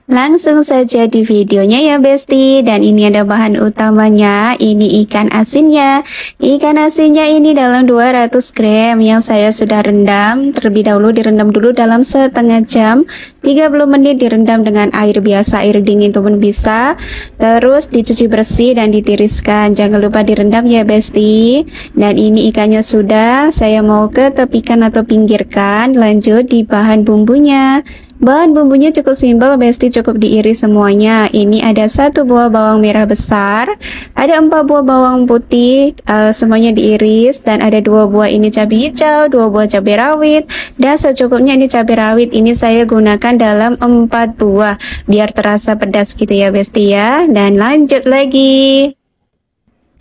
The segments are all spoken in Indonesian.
Langsung saja di videonya ya Besti. Dan ini ada bahan utamanya. Ini ikan asinnya. Ikan asinnya ini dalam 200 gram yang saya sudah rendam. Terlebih dahulu direndam dulu dalam setengah jam. 30 menit direndam dengan air biasa, air dingin itu pun bisa. Terus dicuci bersih dan ditiriskan. Jangan lupa direndam ya Besti. Dan ini ikannya sudah. Saya mau ke tepikan atau pinggirkan. Lanjut di bahan bumbunya. Bahan bumbunya cukup simpel Besti, cukup diiris semuanya. Ini ada 1 buah bawang merah besar, ada 4 buah bawang putih, semuanya diiris, dan ada 2 buah ini cabai hijau, 2 buah cabai rawit, dan secukupnya ini cabai rawit ini saya gunakan dalam 4 buah biar terasa pedas gitu ya Besti ya. Dan lanjut lagi.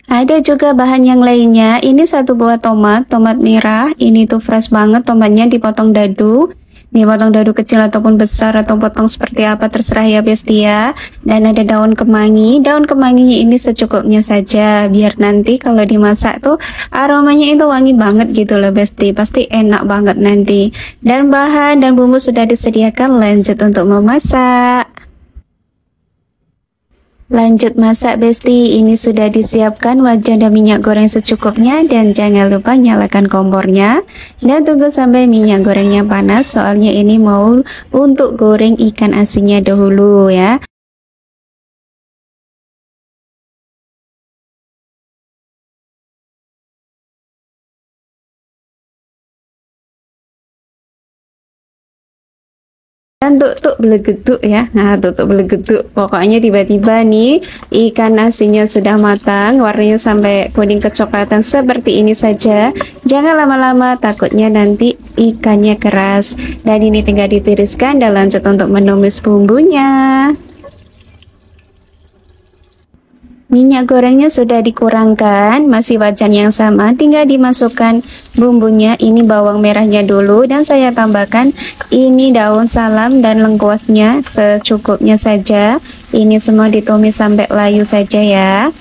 Ada juga bahan yang lainnya. Ini 1 buah tomat merah. Ini tuh fresh banget, tomatnya dipotong dadu. Dipotong dadu kecil ataupun besar atau potong seperti apa terserah ya Besti ya. Dan ada daun kemangi. Daun kemanginya ini secukupnya saja biar nanti kalau dimasak tuh aromanya itu wangi banget gitu loh Besti. Pasti enak banget nanti. Dan bahan dan bumbu sudah disediakan, lanjut untuk memasak. Lanjut masak Besti, ini sudah disiapkan wajan dan minyak goreng secukupnya, dan jangan lupa nyalakan kompornya dan tunggu sampai minyak gorengnya panas, soalnya ini mau untuk goreng ikan asinnya dahulu ya. Dan tutuk belegeduk ya. Nah, tutuk belegeduk. Pokoknya tiba-tiba nih ikan asinnya sudah matang, warnanya sampai kuning kecoklatan seperti ini saja. Jangan lama-lama, takutnya nanti ikannya keras. Dan ini tinggal ditiriskan dan lanjut untuk menumis bumbunya. Minyak gorengnya sudah dikurangkan, masih wajan yang sama, tinggal dimasukkan bumbunya. Ini bawang merahnya dulu, dan saya tambahkan ini daun salam dan lengkuasnya secukupnya saja. Ini semua ditumis sampai layu saja ya.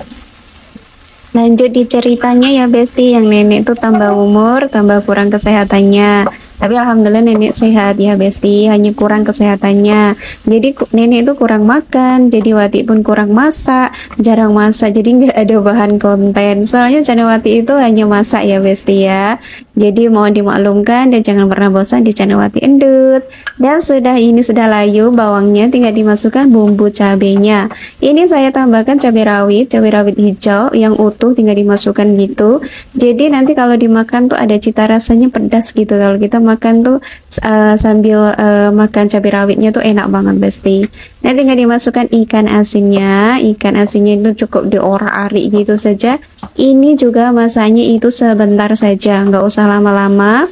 Lanjut di ceritanya ya Besti, yang nenek tuh tambah umur, tambah kurang kesehatannya. Tapi alhamdulillah nenek sehat ya Besti, hanya kurang kesehatannya. Jadi nenek itu kurang makan, jadi Wati pun kurang masak, jarang masak, jadi nggak ada bahan konten. Soalnya channel Wati itu hanya masak ya Besti ya. Jadi mohon dimaklumkan dan jangan pernah bosan di channel Wati Endut. Dan ini sudah layu bawangnya, tinggal dimasukkan bumbu cabenya. Ini saya tambahkan cabai rawit hijau yang utuh, tinggal dimasukkan gitu. Jadi nanti kalau dimakan tuh ada cita rasanya pedas gitu. Kalau kita makan tuh sambil makan cabai rawitnya tuh enak banget Besti. Nanti tinggal dimasukkan ikan asinnya. Ikan asinnya itu cukup diorak-arik gitu saja. Ini juga masaknya itu sebentar saja, nggak usah lama-lama.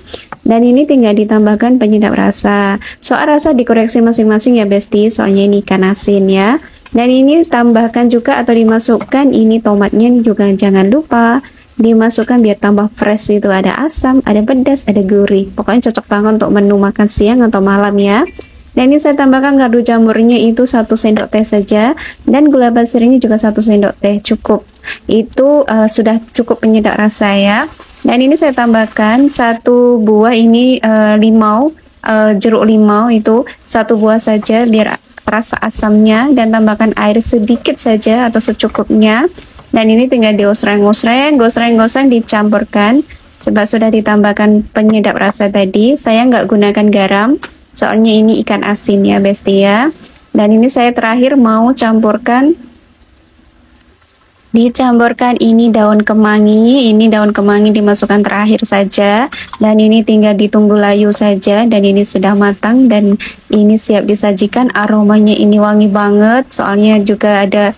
Dan ini tinggal ditambahkan penyedap rasa. Soal rasa dikoreksi masing-masing ya Besti, soalnya ini ikan asin ya. Dan ini tambahkan juga atau dimasukkan ini tomatnya juga jangan lupa dimasukkan biar tambah fresh, itu ada asam, ada pedas, ada gurih. Pokoknya cocok banget untuk menu makan siang atau malam ya. Dan ini saya tambahkan kaldu jamurnya itu 1 sendok teh saja, dan gula pasirnya juga 1 sendok teh cukup. Itu sudah cukup penyedap rasa ya. Dan ini saya tambahkan 1 buah ini limau, jeruk limau itu 1 buah saja biar rasa asamnya, dan tambahkan air sedikit saja atau secukupnya. Dan ini tinggal digosreng-gosreng, gosreng-gosreng dicampurkan. Sebab sudah ditambahkan penyedap rasa tadi, saya nggak gunakan garam, soalnya ini ikan asin ya Besti ya. Dan ini saya terakhir mau dicampurkan ini daun kemangi. Ini daun kemangi dimasukkan terakhir saja, dan ini tinggal ditunggu layu saja. Dan ini sudah matang dan ini siap disajikan. Aromanya ini wangi banget, soalnya juga ada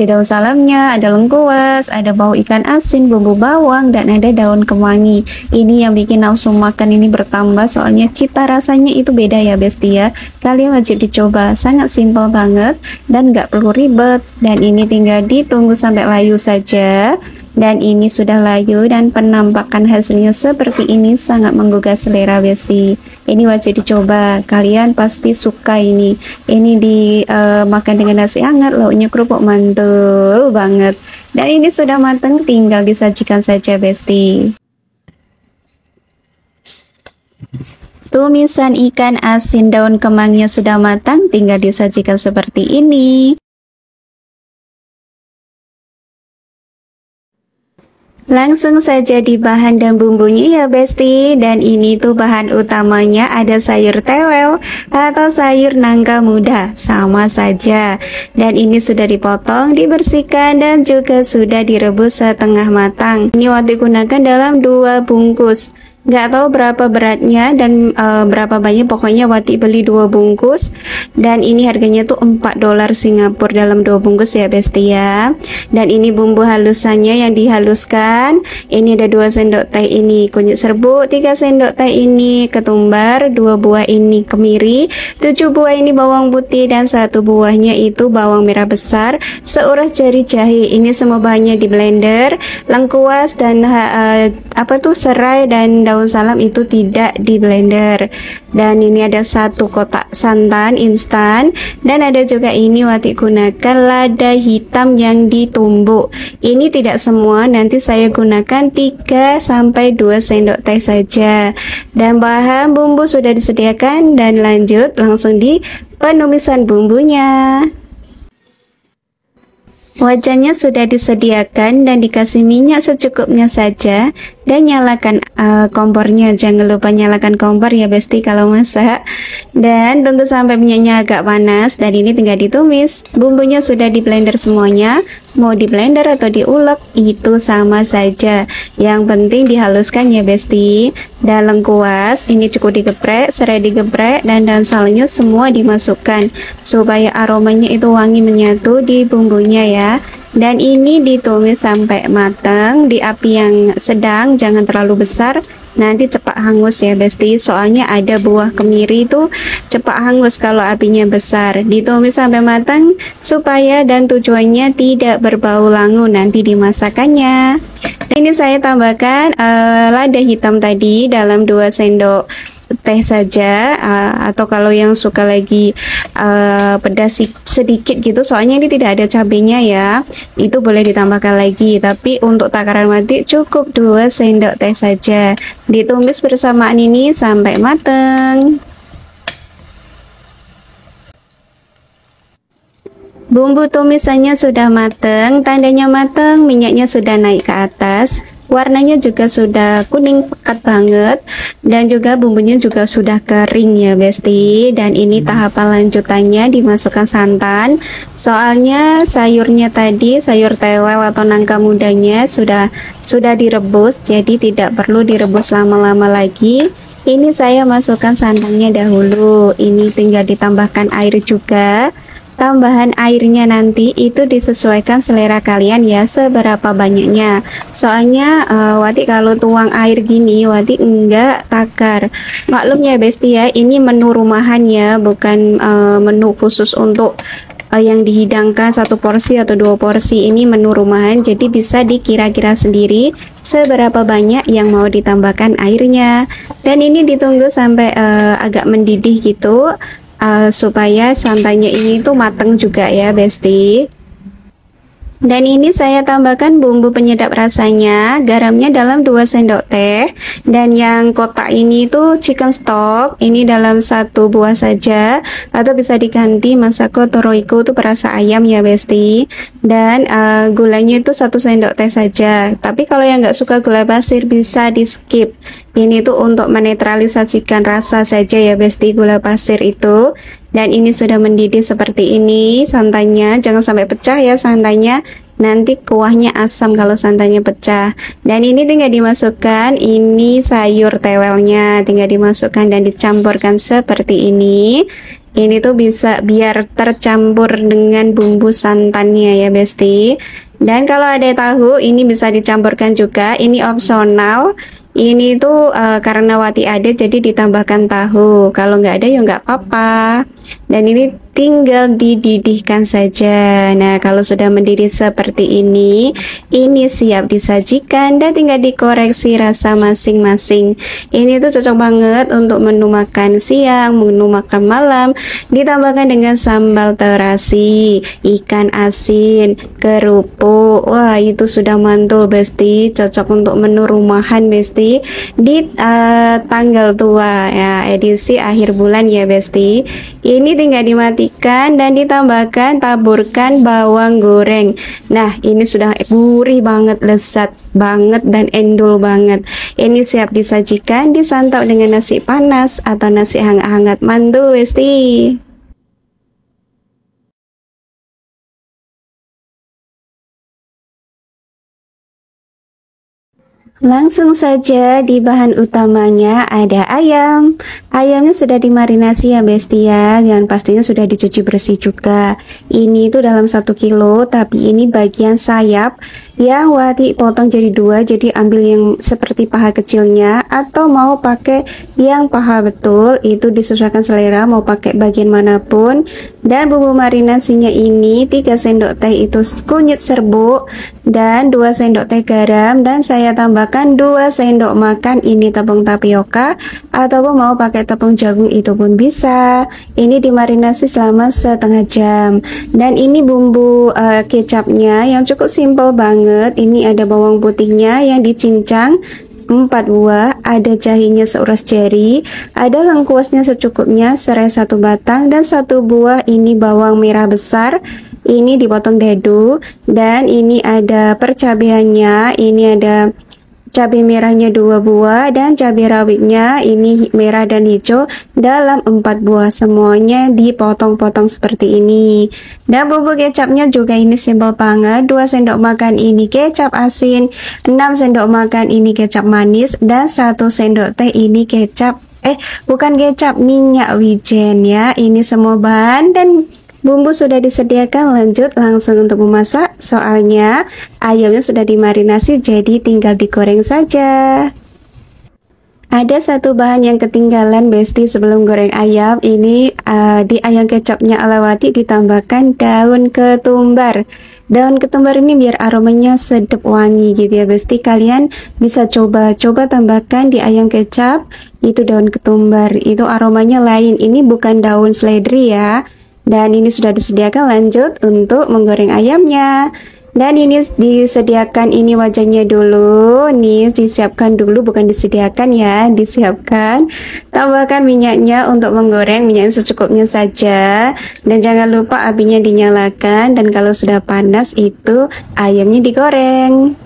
daun salamnya, ada lengkuas, ada bau ikan asin, bumbu bawang, dan ada daun kemangi. Ini yang bikin nafsu makan ini bertambah, soalnya cita rasanya itu beda ya Besti ya. Kalian wajib dicoba, sangat simpel banget dan nggak perlu ribet. Dan ini tinggal ditunggu sampai layu saja. Dan ini sudah layu dan penampakan hasilnya seperti ini, sangat menggugah selera Besti. Ini wajib dicoba, kalian pasti suka ini. Ini dimakan dengan nasi hangat, lauknya kerupuk, mantul banget. Dan ini sudah matang, tinggal disajikan saja Besti. Tumisan ikan asin daun kemangnya sudah matang, tinggal disajikan seperti ini. Langsung saja di bahan dan bumbunya ya besti. Dan ini tuh bahan utamanya ada sayur tewel atau sayur nangka muda, sama saja. Dan ini sudah dipotong, dibersihkan dan juga sudah direbus setengah matang. Ini Wati gunakan dalam 2 bungkus. Nggak tahu berapa beratnya dan berapa banyak, pokoknya Wati beli 2 bungkus dan ini harganya tuh $4 Singapura dalam 2 bungkus ya besti ya. Dan ini bumbu halusannya yang dihaluskan, ini ada 2 sendok teh ini kunyit serbuk, 3 sendok teh ini ketumbar, 2 buah ini kemiri, 7 buah ini bawang putih dan 1 buahnya itu bawang merah besar, seuras jari jahe. Ini semua bahannya di blender. Lengkuas dan serai dan daun salam itu tidak di blender. Dan ini ada 1 kotak santan instan dan ada juga ini Wati gunakan lada hitam yang ditumbuk. Ini tidak semua, nanti saya gunakan 3 sampai 2 sendok teh saja. Dan bahan bumbu sudah disediakan dan lanjut langsung di penumisan bumbunya. Wajannya sudah disediakan dan dikasih minyak secukupnya saja dan nyalakan kompornya. Jangan lupa nyalakan kompor ya besti kalau masak. Dan tunggu sampai minyaknya agak panas dan ini tinggal ditumis. Bumbunya sudah di blender semuanya. Mau di blender atau diulek itu sama saja. Yang penting dihaluskan ya besti. Dan lengkuas ini cukup digeprek, serai digeprek dan daun salamnya semua dimasukkan supaya aromanya itu wangi menyatu di bumbunya ya. Dan ini ditumis sampai matang di api yang sedang, jangan terlalu besar, nanti cepat hangus ya besti. Soalnya ada buah kemiri itu cepat hangus kalau apinya besar. Ditumis sampai matang supaya dan tujuannya tidak berbau langu nanti dimasakannya. Ini saya tambahkan lada hitam tadi dalam 2 sendok teh saja, atau kalau yang suka lagi pedas sedikit gitu, soalnya ini tidak ada cabenya ya, itu boleh ditambahkan lagi. Tapi untuk takaran Wati cukup 2 sendok teh saja. Ditumis bersamaan ini sampai matang. Bumbu tumisannya sudah matang, tandanya matang, minyaknya sudah naik ke atas, warnanya juga sudah kuning pekat banget, dan juga bumbunya juga sudah kering ya besti. Dan ini tahapan lanjutannya dimasukkan santan, soalnya sayurnya tadi, sayur tewel atau nangka mudanya sudah direbus, jadi tidak perlu direbus lama-lama lagi. Ini saya masukkan santannya dahulu, ini tinggal ditambahkan air juga. Tambahan airnya nanti itu disesuaikan selera kalian ya, seberapa banyaknya. Soalnya Wati kalau tuang air gini Wati enggak takar. Maklum ya besti ya, ini menu rumahan ya, bukan menu khusus untuk yang dihidangkan 1 porsi atau 2 porsi. Ini menu rumahan, jadi bisa dikira-kira sendiri seberapa banyak yang mau ditambahkan airnya. Dan ini ditunggu sampai agak mendidih gitu, supaya santannya ini tuh mateng juga ya besti. Dan ini saya tambahkan bumbu penyedap rasanya, garamnya dalam 2 sendok teh, dan yang kotak ini tuh chicken stock, ini dalam 1 buah saja, atau bisa diganti Masako atau Royco itu perasa ayam ya besti. Dan gulanya itu 1 sendok teh saja, tapi kalau yang nggak suka gula pasir bisa di skip. Ini tuh untuk menetralisasikan rasa saja ya besti, gula pasir itu. Dan ini sudah mendidih seperti ini santannya, jangan sampai pecah ya santannya, nanti kuahnya asam kalau santannya pecah. Dan ini tinggal dimasukkan, ini sayur tewelnya tinggal dimasukkan dan dicampurkan seperti ini. Ini tuh bisa biar tercampur dengan bumbu santannya ya besti. Dan kalau ada tahu ini bisa dicampurkan juga, ini opsional. Ini tuh karena Wati ada jadi ditambahkan tahu, kalau nggak ada ya nggak apa-apa. Dan ini tinggal dididihkan saja. Nah, kalau sudah mendidih seperti ini siap disajikan dan tinggal dikoreksi rasa masing-masing. Ini tuh cocok banget untuk menu makan siang, menu makan malam, ditambahkan dengan sambal terasi, ikan asin, kerupuk. Wah, itu sudah mantul, Besti. Cocok untuk menu rumahan, Besti, di tanggal tua ya, edisi akhir bulan ya, Besti. Ini tinggal dimatikan dan ditambahkan, taburkan bawang goreng. Nah, ini sudah gurih banget, lezat banget dan endul banget. Ini siap disajikan, disantap dengan nasi panas atau nasi hangat-hangat. Mantul, Besti. Langsung saja, di bahan utamanya ada ayam. Ayamnya sudah dimarinasi ya, Besti ya, dan pastinya sudah dicuci bersih juga. Ini tuh dalam 1 kilo, tapi ini bagian sayap yang Wati potong jadi 2, jadi ambil yang seperti paha kecilnya, atau mau pakai yang paha betul, itu disesuaikan selera, mau pakai bagian manapun. Dan bumbu marinasinya ini 3 sendok teh itu kunyit serbuk, dan 2 sendok teh garam, dan saya tambahkan 2 sendok makan ini tepung tapioka, ataupun mau pakai tepung jagung itu pun bisa. Ini dimarinasi selama setengah jam. Dan ini bumbu kecapnya yang cukup simple banget. Ini ada bawang putihnya yang dicincang 4 buah, ada jahenya seuras jari, ada lengkuasnya secukupnya, serai 1 batang, dan 1 buah ini bawang merah besar, ini dipotong dadu. Dan ini ada percabeannya, ini ada cabai merahnya 2 buah, dan cabai rawitnya ini merah dan hijau dalam 4 buah, semuanya dipotong-potong seperti ini. Dan bumbu kecapnya juga ini simpel banget, 2 sendok makan ini kecap asin, 6 sendok makan ini kecap manis, dan 1 sendok teh ini kecap bukan kecap, minyak wijen ya. Ini semua bahan dan bumbu sudah disediakan, lanjut langsung untuk memasak. Soalnya ayamnya sudah dimarinasi, jadi tinggal digoreng saja. Ada satu bahan yang ketinggalan, Besti, sebelum goreng ayam. Ini di ayam kecapnya Alawati ditambahkan daun ketumbar. Daun ketumbar ini biar aromanya sedap wangi gitu ya, Besti. Kalian bisa coba tambahkan di ayam kecap itu daun ketumbar. Itu aromanya lain. Ini bukan daun seledri ya. Dan ini sudah disediakan, lanjut untuk menggoreng ayamnya. Dan ini disediakan ini wajannya dulu, nih disiapkan dulu, bukan disediakan ya, disiapkan. Tambahkan minyaknya untuk menggoreng, minyaknya secukupnya saja. Dan jangan lupa apinya dinyalakan, dan kalau sudah panas itu ayamnya digoreng.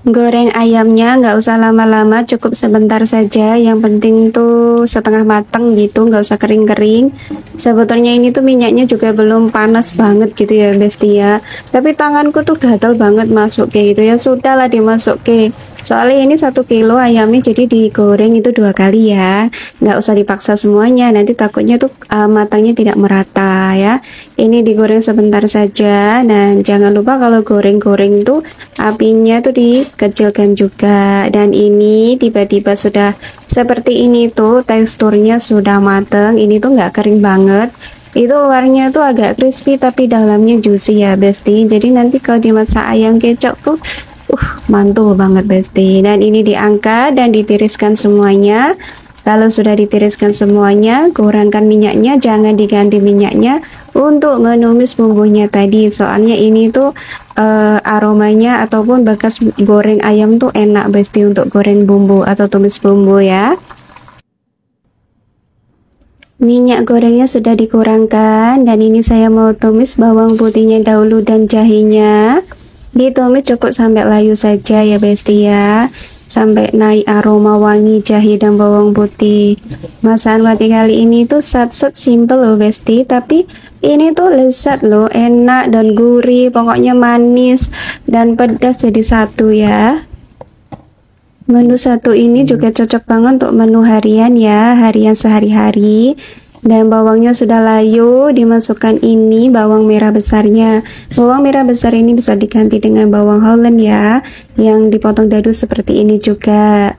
Goreng ayamnya nggak usah lama-lama, cukup sebentar saja. Yang penting tuh setengah matang gitu, nggak usah kering-kering. Sebetulnya ini tuh minyaknya juga belum panas banget gitu ya, Besti ya. Tapi tanganku tuh gatal banget masuk kayak gitu ya. Sudahlah dimasuk ke. Soalnya ini 1 kilo ayamnya, jadi digoreng itu 2 kali ya. Nggak usah dipaksa semuanya, nanti takutnya tuh matangnya tidak merata ya. Ini digoreng sebentar saja, dan jangan lupa kalau goreng-goreng tuh apinya tuh dikecilkan juga. Dan ini tiba-tiba sudah seperti ini tuh, teksturnya sudah mateng. Ini tuh nggak kering banget, itu luarnya tuh agak crispy tapi dalamnya juicy ya, Besti. Jadi nanti kalau dimasak ayam kecap tuh mantul banget, Besti. Dan ini diangkat dan ditiriskan semuanya. Kalau sudah ditiriskan semuanya, gorengkan minyaknya, jangan diganti minyaknya untuk menumis bumbunya tadi. Soalnya ini tuh aromanya ataupun bekas goreng ayam tuh enak, Besti, untuk goreng bumbu atau tumis bumbu ya. Minyak gorengnya sudah dikurangkan, dan ini saya mau tumis bawang putihnya dahulu dan jahenya. Ditumis cukup sampai layu saja ya, Besti ya, sampai naik aroma wangi jahe dan bawang putih. Masakan Wati kali ini tuh satset simple loh, Besti, tapi ini tuh lezat loh, enak dan gurih, pokoknya manis dan pedas jadi satu ya. Menu satu ini juga cocok banget untuk menu harian ya, harian sehari-hari. Dan bawangnya sudah layu, dimasukkan ini bawang merah besarnya. Bawang merah besar ini bisa diganti dengan bawang Holland ya, yang dipotong dadu seperti ini juga.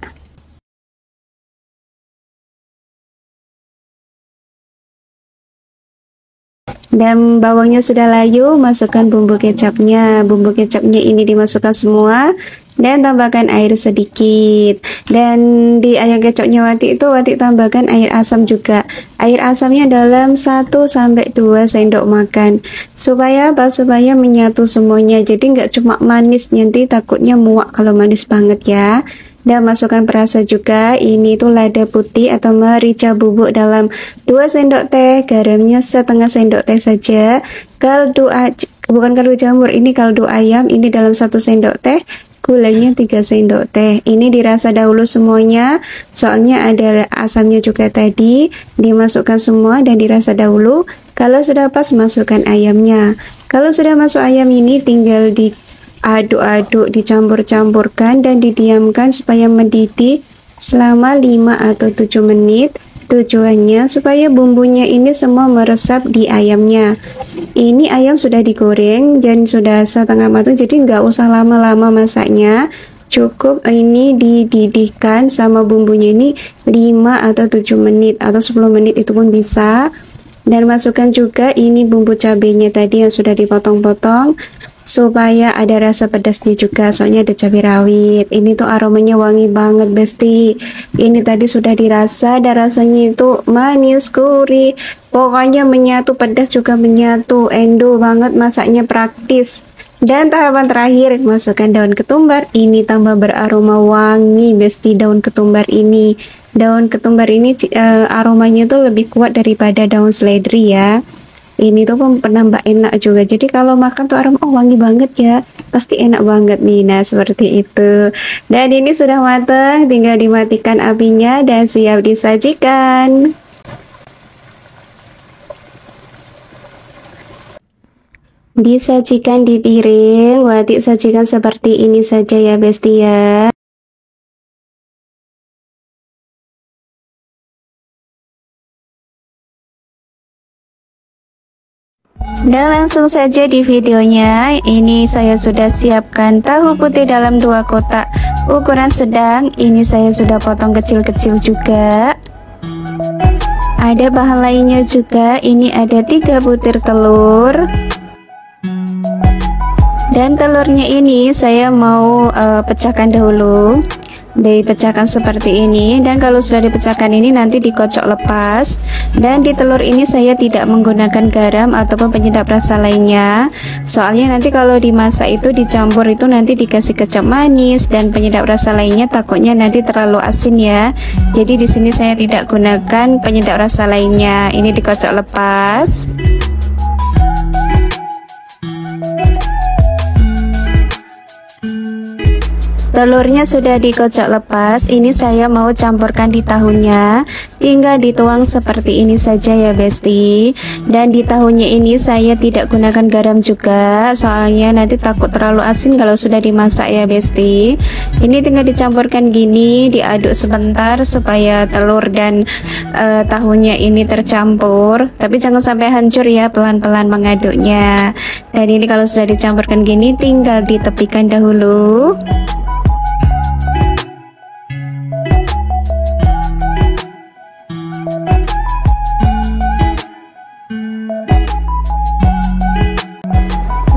Dan bawangnya sudah layu, masukkan bumbu kecapnya. Bumbu kecapnya ini dimasukkan semua dan tambahkan air sedikit. Dan di ayam kecapnya Wati itu Wati tambahkan air asam juga. Air asamnya dalam 1-2 sendok makan. Supaya apa? Supaya menyatu semuanya. Jadi nggak cuma manis, nanti takutnya muak kalau manis banget ya. Dan masukkan perasa juga, ini tuh lada putih atau merica bubuk dalam 2 sendok teh, garamnya setengah sendok teh saja. Bukan kaldu jamur, ini kaldu ayam, ini dalam 1 sendok teh. Gulanya 3 sendok teh. Ini dirasa dahulu semuanya, soalnya ada asamnya juga tadi. Dimasukkan semua dan dirasa dahulu. Kalau sudah pas, masukkan ayamnya. Kalau sudah masuk ayam ini, tinggal diaduk-aduk, dicampur-campurkan dan didiamkan supaya mendidih selama 5 atau 7 menit. Tujuannya supaya bumbunya ini semua meresap di ayamnya. Ini ayam sudah digoreng dan sudah setengah matang, jadi nggak usah lama-lama masaknya. Cukup ini dididihkan sama bumbunya ini 5 atau 7 menit atau 10 menit itu pun bisa. Dan masukkan juga ini bumbu cabenya tadi yang sudah dipotong-potong supaya ada rasa pedasnya juga, soalnya ada cabai rawit. Ini tuh aromanya wangi banget besti. Ini tadi sudah dirasa dan rasanya itu manis, gurih, pokoknya menyatu, pedas juga menyatu, endul banget, masaknya praktis. Dan tahapan terakhir, masukkan daun ketumbar. Ini tambah beraroma wangi besti daun ketumbar ini. Daun ketumbar ini aromanya tuh lebih kuat daripada daun seledri ya. Ini tuh penambah enak juga. Jadi kalau makan tuh aroma wangi banget ya. Pasti enak banget nih. Nah, seperti itu. Dan ini sudah matang, tinggal dimatikan apinya dan siap disajikan. Disajikan di piring. Wati sajikan seperti ini saja ya, besti ya. Dan langsung saja di videonya, ini saya sudah siapkan tahu putih dalam 2 kotak ukuran sedang. Ini saya sudah potong kecil-kecil juga. Ada bahan lainnya juga, ini ada 3 butir telur. Dan telurnya ini saya mau pecahkan dahulu. Dipecahkan seperti ini, dan kalau sudah dipecahkan ini nanti dikocok lepas. Dan di telur ini saya tidak menggunakan garam ataupun penyedap rasa lainnya, soalnya nanti kalau dimasak itu dicampur itu nanti dikasih kecap manis dan penyedap rasa lainnya, takutnya nanti terlalu asin ya. Jadi di sini saya tidak gunakan penyedap rasa lainnya. Ini dikocok lepas. Telurnya sudah dikocok lepas. Ini saya mau campurkan di tahunya. Tinggal dituang seperti ini saja ya besti. Dan di tahunya ini saya tidak gunakan garam juga, soalnya nanti takut terlalu asin kalau sudah dimasak ya besti. Ini tinggal dicampurkan gini, diaduk sebentar supaya telur dan tahunya ini tercampur. Tapi jangan sampai hancur ya, pelan-pelan mengaduknya. Dan ini kalau sudah dicampurkan gini, tinggal ditepikan dahulu.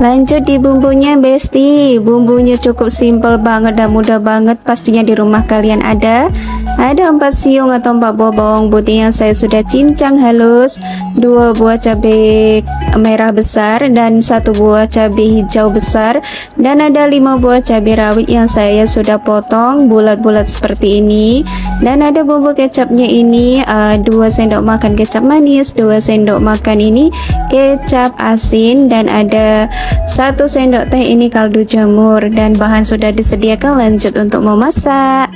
Lanjut di bumbunya besti. Bumbunya cukup simple banget dan mudah banget, pastinya di rumah kalian ada 4 siung atau 4 buah bawang putih yang saya sudah cincang halus, 2 buah cabai merah besar dan 1 buah cabai hijau besar, dan ada 5 buah cabai rawit yang saya sudah potong bulat-bulat seperti ini. Dan ada bumbu kecapnya ini 2 sendok makan kecap manis, 2 sendok makan ini kecap asin, dan ada 1 sendok teh ini kaldu jamur. Dan bahan sudah disediakan, lanjut untuk memasak.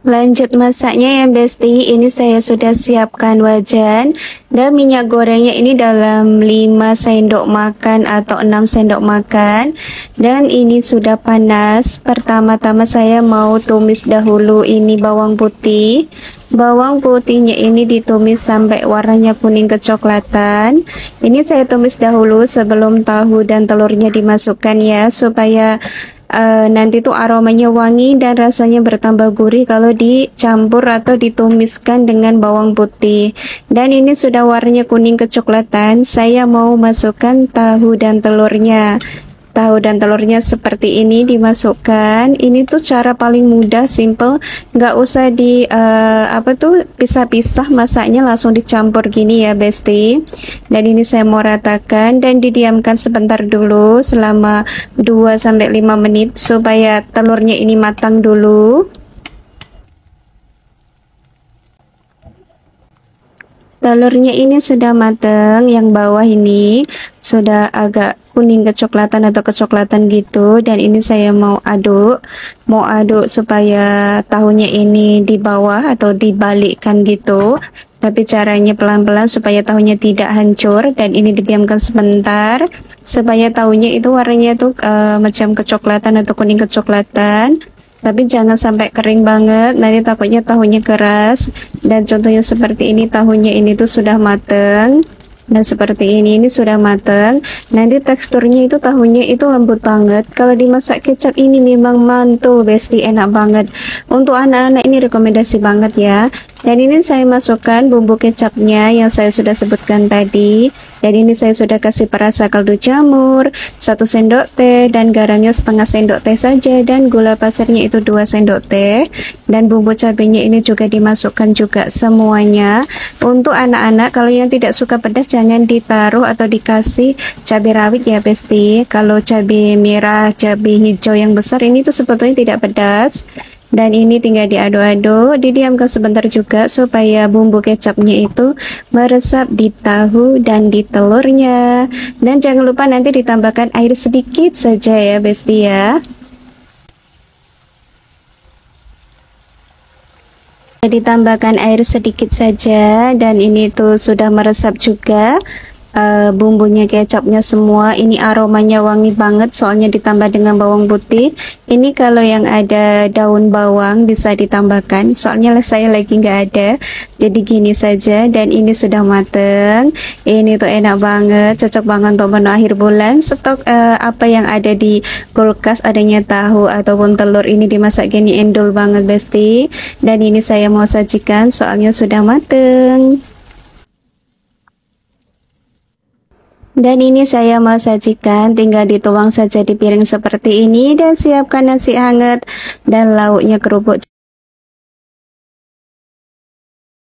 Lanjut masaknya ya besti. Ini saya sudah siapkan wajan dan minyak gorengnya ini dalam 5 sendok makan atau 6 sendok makan. Dan ini sudah panas. Pertama-tama saya mau tumis dahulu ini bawang putih. Bawang putihnya ini ditumis sampai warnanya kuning kecoklatan. Ini saya tumis dahulu sebelum tahu dan telurnya dimasukkan ya, supaya nanti tuh aromanya wangi dan rasanya bertambah gurih kalau dicampur atau ditumiskan dengan bawang putih. Dan ini sudah warnanya kuning kecoklatan, saya mau masukkan tahu dan telurnya. Tahu dan telurnya seperti ini dimasukkan. Ini tuh cara paling mudah, simple, nggak usah pisah-pisah masaknya, langsung dicampur gini ya Besti. Dan ini saya mau ratakan dan didiamkan sebentar dulu selama 2-5 menit supaya telurnya ini matang dulu. Telurnya ini sudah matang, yang bawah ini sudah agak kuning kecoklatan atau kecoklatan gitu, dan ini saya mau aduk supaya tahunya ini di bawah atau dibalikkan gitu, tapi caranya pelan-pelan supaya tahunya tidak hancur. Dan ini didiamkan sebentar supaya tahunya itu warnanya tuh macam kecoklatan atau kuning kecoklatan, tapi jangan sampai kering banget, nanti takutnya tahunya keras. Dan contohnya seperti ini, tahunya ini tuh sudah mateng. Dan seperti ini sudah mateng. Nanti teksturnya itu tahunya itu lembut banget. Kalau dimasak kecap ini memang mantul Besti, enak banget. Untuk anak-anak ini rekomendasi banget ya. Dan ini saya masukkan bumbu kecapnya yang saya sudah sebutkan tadi. Dan ini saya sudah kasih perasa kaldu jamur 1 sendok teh, dan garamnya setengah sendok teh saja, dan gula pasirnya itu 2 sendok teh. Dan bumbu cabenya ini juga dimasukkan juga semuanya. Untuk anak-anak kalau yang tidak suka pedas jangan ditaruh atau dikasih cabai rawit ya Besti. Kalau cabai merah, cabai hijau yang besar ini tuh sebetulnya tidak pedas. Dan ini tinggal diaduk-aduk, didiamkan sebentar juga supaya bumbu kecapnya itu meresap di tahu dan di telurnya. Dan jangan lupa nanti ditambahkan air sedikit saja ya Besti ya. Ditambahkan air sedikit saja, dan ini tuh sudah meresap juga bumbunya, kecapnya semua. Ini aromanya wangi banget soalnya ditambah dengan bawang putih. Ini kalau yang ada daun bawang bisa ditambahkan, soalnya saya lagi nggak ada, jadi gini saja. Dan ini sudah mateng. Ini tuh enak banget, cocok banget untuk menu akhir bulan. Stok apa yang ada di kulkas, adanya tahu ataupun telur ini dimasak gini endul banget Besti. Dan ini saya mau sajikan soalnya sudah mateng. Dan ini saya mau sajikan, tinggal dituang saja di piring seperti ini, dan siapkan nasi hangat dan lauknya kerupuk